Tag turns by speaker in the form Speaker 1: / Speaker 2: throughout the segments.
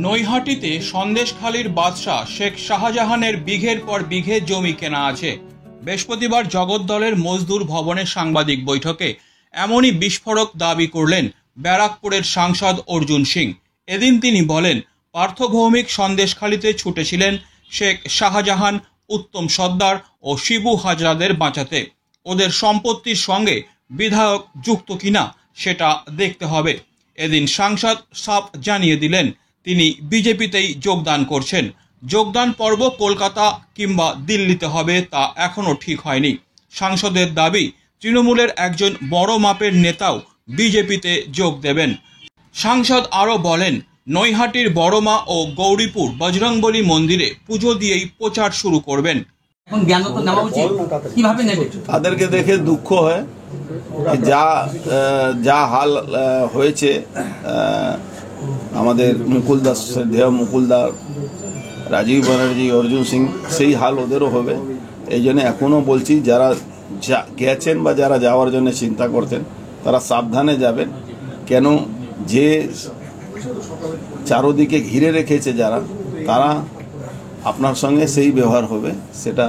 Speaker 1: নৈহাটিতে সন্দেশখালীর বাদশা শেখ শাহজাহানের বিঘের পর বিঘে জমি কেনা আছে। বৃহস্পতিবার জগদ্দলের মজদুর ভবনে সাংবাদিক বৈঠকে এমনই বিস্ফোরক দাবি করলেন ব্যারাকপুরের সাংসদ অর্জুন সিং। এদিন তিনি বলেন, পার্থভৌমিক সন্দেশখালীতে ছুটেছিলেন শেখ শাহজাহান, উত্তম সর্দার ও শিবু হাজরাদের বাঁচাতে। ওদের সম্পত্তির সঙ্গে বিধায়ক যুক্ত কিনা সেটা দেখতে হবে। এদিন সাংসদ সাফ জানিয়ে দিলেন তিনি বিজেপিতেই যোগদান করছেন। যোগদান পর্ব কলকাতা কিংবা দিল্লিতে হবে তা এখনও ঠিক হয়নি। সাংসদের দাবি, তৃণমূলের একজন বড় মাপের নেতাও বিজেপিতে যোগ দেবেন। সাংসদ আরও বলেন, নৈহাটির বড়মা ও গৌরীপুর বজরংবলী মন্দিরে পুজো দিয়েই প্রচার শুরু করবেন।
Speaker 2: তাদেরকে দেখে দুঃখ হয়, যা হাল হয়েছে আমাদের মুকুলদাস, মুকুলদার, রাজীব ব্যানার্জি, অর্জুন সিং, সেই হাল ওদেরও হবে। এই জন্য এখনও বলছি, যারা গেছেন বা যারা যাওয়ার জন্য চিন্তা করতেন তারা সাবধানে যাবেন। কেন, যে চারোদিকে ঘিরে রেখেছে যারা, তারা আপনার সঙ্গে সেই ব্যবহার হবে, সেটা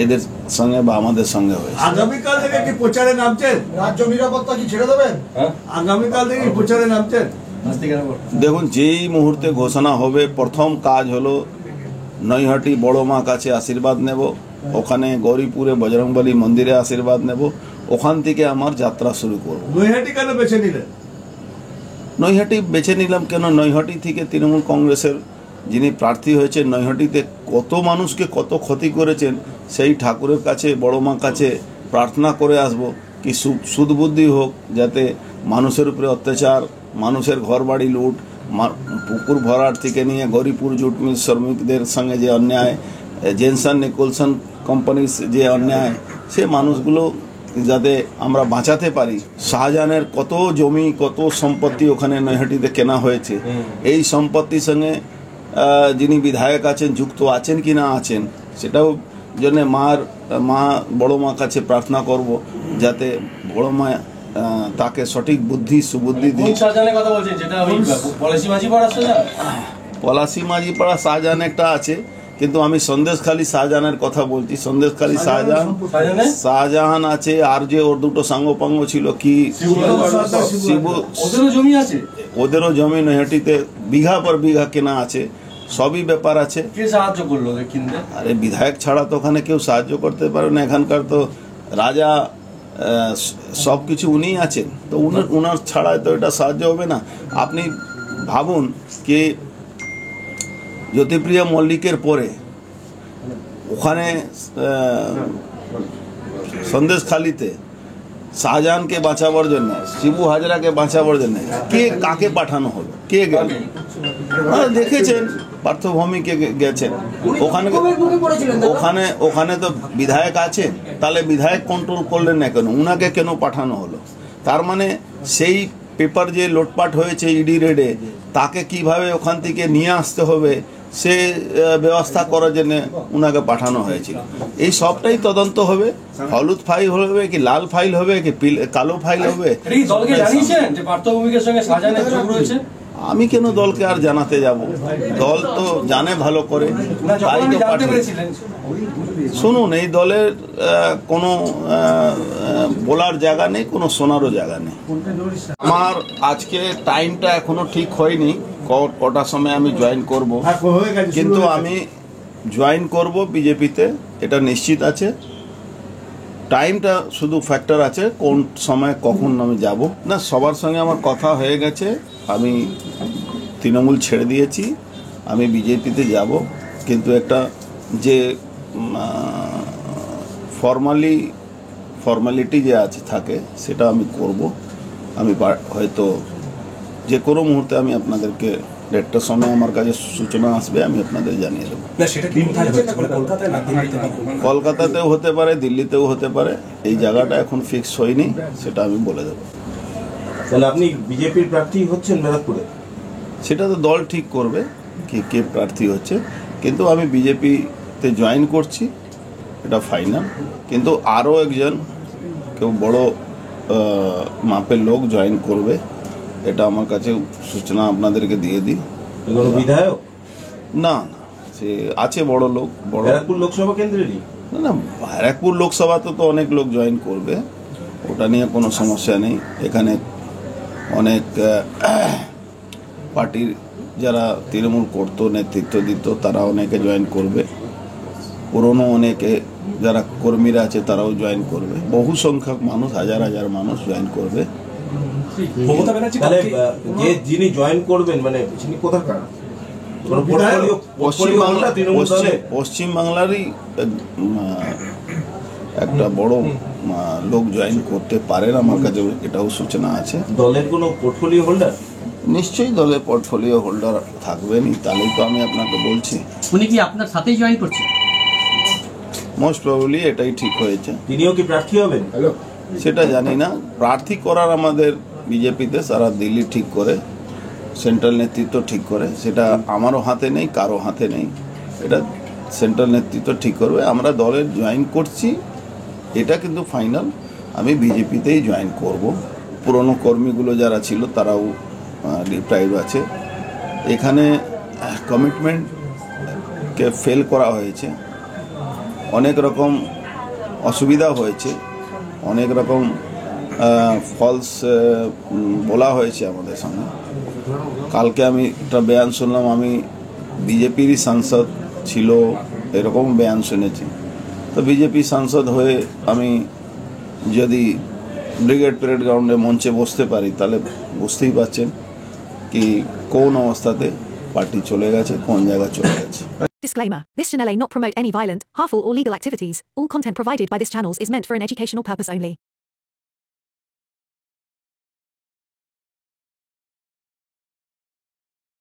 Speaker 2: এদের সঙ্গে বা আমাদের সঙ্গে হয়েছে।
Speaker 3: আগামীকাল থেকে কি প্রচারে নামছেন? রাজ্য নিরাপত্তা কি ছেড়ে দেবেন? আগামীকাল থেকে প্রচারে নামছেন?
Speaker 2: দেখুন, যেই মুহূর্তে ঘোষণা হবে, প্রথম কাজ হলো নৈহাটি বড় মা কাছে আশীর্বাদ নেব, ওখানে গৌরীপুরে বজরংবলী মন্দিরে আশীর্বাদ নেব, ওখান থেকে আমার যাত্রা শুরু করব।
Speaker 3: নৈহাটি কেন বেছে নিলেন?
Speaker 2: নৈহাটি বেছে নিলাম কেন, নৈহাটি থেকে তৃণমূল কংগ্রেসের যিনি প্রার্থী হয়েছেন, নৈহাটিতে কত মানুষকে কত ক্ষতি করেছেন, সেই ঠাকুরের কাছে, বড় মা কাছে প্রার্থনা করে আসব কি সুদবুদ্ধি হোক, যাতে মানুষের উপরে অত্যাচার, মানুষের ঘরবাড়ি লুট, পুকুর ভরাট থেকে নিয়ে গৌরীপুর জুট মিল শ্রমিকদের সঙ্গে যে অন্যায়, জেনসন নিকোলসন কোম্পানির যে অন্যায়, সে মানুষগুলো যাতে আমরা বাঁচাতে পারি। শাহজাহানের কত জমি, কত সম্পত্তি ওখানে নৈহাটিতে কেনা হয়েছে, এই সম্পত্তির সঙ্গে যিনি বিধায়ক আছেন যুক্ত আছেন কি না আছেন, সেটাও জন্য বড় মা কাছে প্রার্থনা করব, যাতে বড় মা তাকে সঠিক বুদ্ধি সুবুদ্ধি দিয়ে। পলাশি মাঝিপাড়া শাহজাহান একটা আছে, কিন্তু আমি সন্দেশখালী শাহজাহানের কথা বলছি। সন্দেশখালী শাহজাহান আছে, আর যে ওর দুটো সাঙ্গপাঙ্গ ছিল কি শিবু, ওদেরও জমি নৈহাটিতে বিঘা পর বিঘা কেনা আছে, সবই ব্যাপার আছে।
Speaker 4: সাহায্য করলো কিনতে?
Speaker 2: আরে বিধায়ক ছাড়া তো ওখানে কেউ সাহায্য করতে পারে না, এখানকার তো রাজা, সব কিছু উনিই আছেন, তো উনার ছাড়া তো এটা সাহায্য হবে না। আপনি ভাবুন কি জ্যোতিপ্রিয়া মল্লিকের পরে ওখানে সন্দেশখালীতে শাহজাহানকে বাঁচাবার জন্য, শিবু হাজরাকে বাঁচাবার জন্য কে কাকে পাঠানো হলো, কে গেল? দেখেছেন, পার্থভূমিকে গেছেন, ওখানে তো বিধায়ক আছে, তাহলে বিধায়ক কন্ট্রোল করলেন না কেন, উনাকে কেন পাঠানো হলো? তার মানে সেই পেপার যে লোটপাট হয়েছে ইডি রেডে, তাকে কিভাবে ওখান থেকে নিয়ে আসতে হবে সে ব্যবস্থা করার জন্য উনাকে পাঠানো হয়েছিল। এই সবটাই তদন্ত হবে। হলুদ ফাইল হবে কি লাল ফাইল হবে কি কালো ফাইল হবে? আমি কেন দলকে আর জানাতে যাব? দল তো জানে ভালো করে। শুনুন, এই দলের কোনো বলার জায়গা নেই, কোনো শোনারও জায়গা নেই। আমার আজকে টাইমটা এখনো ঠিক হয়নি কটার সময় আমি জয়েন করব, কিন্তু আমি জয়েন করব বিজেপিতে, এটা নিশ্চিত আছে। টাইমটা শুধু ফ্যাক্টর আছে, কোন সময় কখন আমি যাব না। সবার সঙ্গে আমার কথা হয়ে গেছে, আমি তৃণমূল ছেড়ে দিয়েছি, আমি বিজেপিতে যাব। কিন্তু একটা যে ফর্মালিটি যে আছে থাকে, সেটা আমি করব। আমি হয়তো যে কোনো মুহূর্তে আমি আপনাদেরকে একটা সময় আমার কাছে সূচনা আসবে, আমি আপনাদের জানিয়ে দেবো। কলকাতাতেও হতে পারে, দিল্লিতেও হতে পারে, এই জায়গাটা এখন ফিক্স হয়নি, সেটা আমি বলে দেবো।
Speaker 5: তাহলে আপনি বিজেপির প্রার্থী হচ্ছেন ব্যারাকপুরে?
Speaker 2: সেটা তো দল ঠিক করবে কে প্রার্থী হচ্ছে, কিন্তু আমি বিজেপিতে জয়েন করছি, এটা ফাইনাল। কিন্তু আরও একজন কেউ বড় মাপের লোক জয়েন করবে, এটা আমার কাছে সূচনা আপনাদেরকে দিয়ে দিই।
Speaker 5: কোনো বিধায়ক
Speaker 2: না না, সে আছে বড় লোক, বড়
Speaker 5: ব্যারাকপুর লোকসভা কেন্দ্রেরই?
Speaker 2: না না, ব্যারাকপুর লোকসভাতে তো অনেক লোক জয়েন করবে, ওটা নিয়ে কোনো সমস্যা নেই। এখানে অনেক পার্টির যারা তৃণমূল করতো, নেতৃত্ব দিত, তারা অনেকে জয়েন করবে। পুরনো অনেকে যারা কর্মীরা আছে তারাও জয়েন করবে। বহু সংখ্যক মানুষ, হাজার হাজার মানুষ জয়েন করবে।
Speaker 5: তাহলে যিনি জয়েন করবেন মানে তিনি কোথাকার? কোনো portfolio হলটা তৃণমূল দলের?
Speaker 2: পশ্চিমবাংলারই একটা বড় লোক জয়েন করতে পারেন, আমার কাছে এটাও সূচনা আছে।
Speaker 5: দলের কোনো পোর্টফোলিও হোল্ডার?
Speaker 2: নিশ্চয়ই দলের পোর্টফোলিও হোল্ডার থাকবেনই, তাহলেই তো আমি আপনাকে বলছি।
Speaker 4: উনি কি আপনার সাথেই জয়েন করছেন?
Speaker 2: মোস্ট প্রবাবলি এটাই ঠিক হয়েছে।
Speaker 5: তিনিও কি প্রার্থী হবেন?
Speaker 2: সেটা জানি না, প্রার্থী করার আমাদের বিজেপিতে সারা দিল্লি ঠিক করে, সেন্ট্রাল নেতৃত্ব ঠিক করে, সেটা আমারও হাতে নেই, কারো হাতে নেই, এটা সেন্ট্রাল নেতৃত্ব ঠিক করবে। আমরা দলের জয়েন করছি, এটা কিন্তু ফাইনাল, আমি বিজেপিতেই জয়েন করব। পুরনো কর্মীগুলো যারা ছিল তারাও ডিপ্রাইভ আছে। এখানে কমিটমেন্টকে ফেল করা হয়েছে, অনেক রকম অসুবিধা হয়েছে, অনেক রকম ফলস বলা হয়েছে আমাদের সামনে। কালকে আমি একটা বয়ান শুনলাম, আমি বিজেপিরই সাংসদ ছিল, এরকম বয়ান শুনেছি। তো বিজেপি সাংসদ হয়ে আমি যদি ব্রিগেড প্যারেড গ্রাউন্ডে মঞ্চে বসতে পারি, তাহলে বুঝতেই পারছেন কি কোন অবস্থাতে পার্টি চলে গেছে, কোন জায়গায় চলে গেছে।
Speaker 6: Disclaimer. This channel may not promote any violent, harmful or legal activities. All content provided by this channel is meant for an educational purpose only.